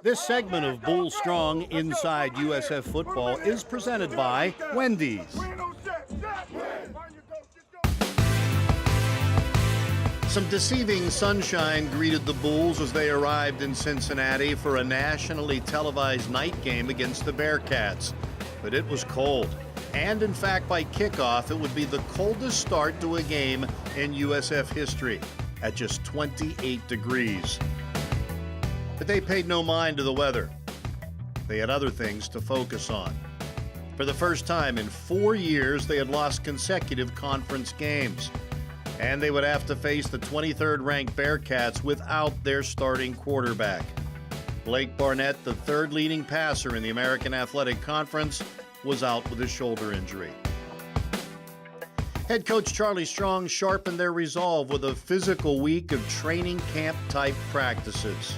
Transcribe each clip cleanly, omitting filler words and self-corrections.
This segment of Bull Strong Inside USF Football is presented by Wendy's. Some deceiving sunshine greeted the Bulls as they arrived in Cincinnati for a nationally televised night game against the Bearcats. But it was cold. And in fact, by kickoff, it would be the coldest start to a game in USF history at just 28 degrees. But they paid no mind to the weather. They had other things to focus on. For the first time in 4 years, they had lost consecutive conference games. And they would have to face the 23rd-ranked Bearcats without their starting quarterback. Blake Barnett, the third leading passer in the American Athletic Conference, was out with a shoulder injury. Head coach Charlie Strong sharpened their resolve with a physical week of training camp-type practices.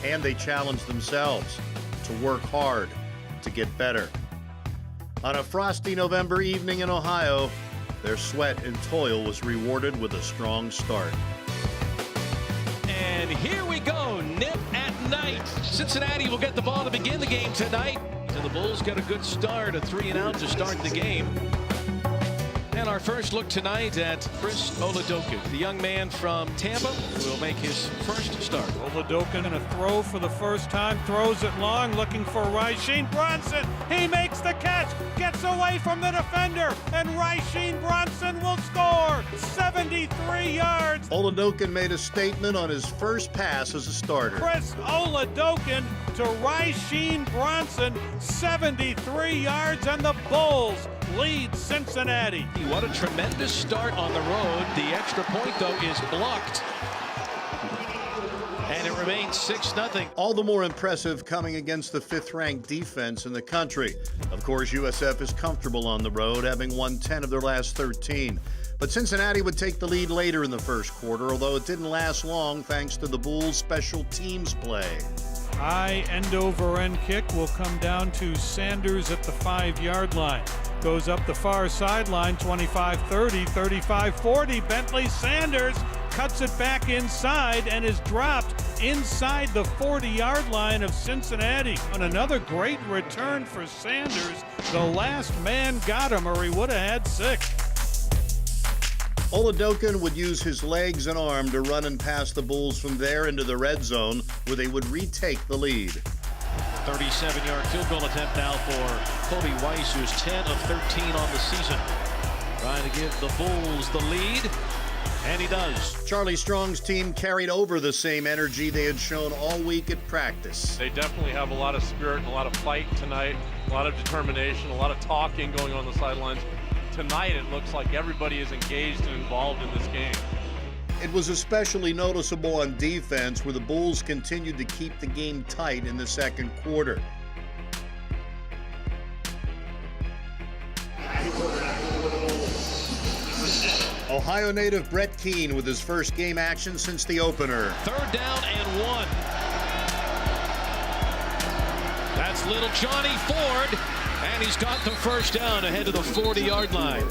And they challenged themselves to work hard to get better. On a frosty November evening in Ohio, their sweat and toil was rewarded with a strong start. And here we go, nip at night. Cincinnati will get the ball to begin the game tonight. And the Bulls get a good start, a 3-and-out to start the game. And our first look tonight at Chris Oladokin, the young man from Tampa, who will make his first start. Oladokin in a throw for the first time, throws it long, looking for Ryshean Bronson. He makes the catch, gets away from the defender, and Ryshean Bronson will score 73 yards. Oladokin made a statement on his first pass as a starter. Chris Oladokin to Ryshean Bronson, 73 yards, and the Bulls lead Cincinnati. What a tremendous start on the road. The extra point, though, is blocked. And it remains 6-0. All the more impressive coming against the 5th-ranked defense in the country. Of course, USF is comfortable on the road, having won 10 of their last 13. But Cincinnati would take the lead later in the first quarter, although it didn't last long thanks to the Bulls' special teams play. High end-over-end kick will come down to Sanders at the 5-yard line. Goes up the far sideline, 25-30, 35-40. Bentley Sanders cuts it back inside and is dropped inside the 40-yard line of Cincinnati. On another great return for Sanders, the last man got him, or he would have had 6. Oladokin would use his legs and arm to run and pass the Bulls from there into the red zone, where they would retake the lead. 37-yard field goal attempt now for Kobe Weiss, who's 10 of 13 on the season. Trying to give the Bulls the lead, and he does. Charlie Strong's team carried over the same energy they had shown all week at practice. They definitely have a lot of spirit and a lot of fight tonight, a lot of determination, a lot of talking going on the sidelines. Tonight, it looks like everybody is engaged and involved in this game. It was especially noticeable on defense, where the Bulls continued to keep the game tight in the second quarter. Ohio native Brett Keane with his first game action since the opener. 3rd down and 1. That's little Johnny Ford, and he's got the first down ahead of the 40-yard line.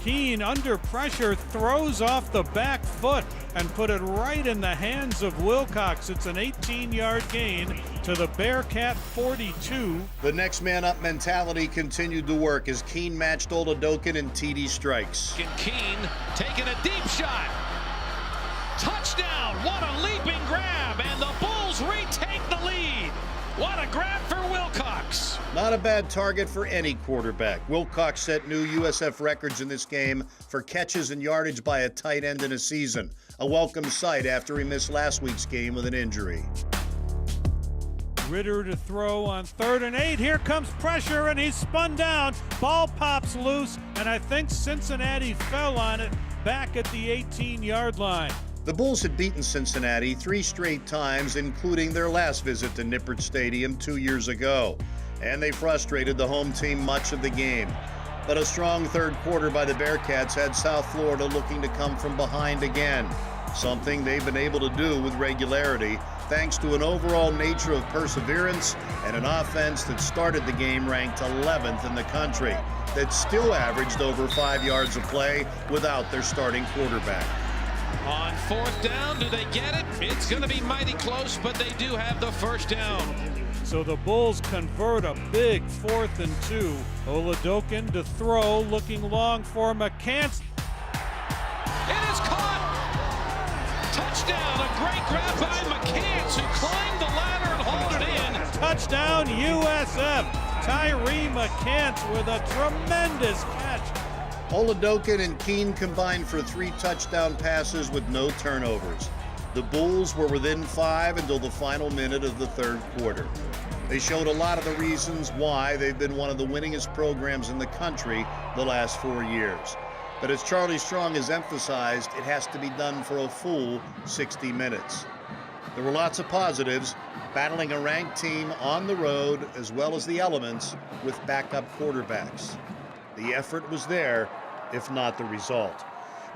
Keane, under pressure, throws off the back foot and put it right in the hands of Wilcox. It's an 18-yard gain to the Bearcat 42. The next man up mentality continued to work as Keane matched Oladokin in TD strikes. And Keane taking a deep shot. Touchdown! What a leaping grab, and the Bulls retake the lead. What a grab for Wilcox. Not a bad target for any quarterback. Wilcox set new USF records in this game for catches and yardage by a tight end in a season. A welcome sight after he missed last week's game with an injury. Ritter to throw on 3rd and 8. Here comes pressure, and he's spun down. Ball pops loose, and I think Cincinnati fell on it back at the 18-yard line. The Bulls had beaten Cincinnati 3 straight times, including their last visit to Nippert Stadium 2 years ago. And they frustrated the home team much of the game. But a strong third quarter by the Bearcats had South Florida looking to come from behind again, something they've been able to do with regularity thanks to an overall nature of perseverance and an offense that started the game ranked 11th in the country, that still averaged over 5 yards a play without their starting quarterback. On fourth down, do they get it? It's going to be mighty close, but they do have the first down. So the Bulls convert a big 4th and 2. Oladokin to throw, looking long for McCants. It is caught. Touchdown, a great grab by McCants, who climbed the ladder and hauled it in. Touchdown USF. Tyree McCants with a tremendous catch. Oladokin and Keene combined for 3 touchdown passes with no turnovers. The Bulls were within 5 until the final minute of the third quarter. They showed a lot of the reasons why they've been one of the winningest programs in the country the last 4 years. But as Charlie Strong has emphasized, it has to be done for a full 60 minutes. There were lots of positives, battling a ranked team on the road as well as the elements with backup quarterbacks. The effort was there, if not the result.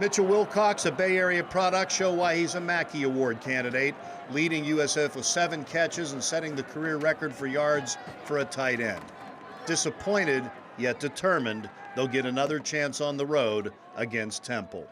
Mitchell Wilcox, a Bay Area product, show why he's a Mackey Award candidate, leading USF with 7 catches and setting the career record for yards for a tight end. Disappointed, yet determined, they'll get another chance on the road against Temple.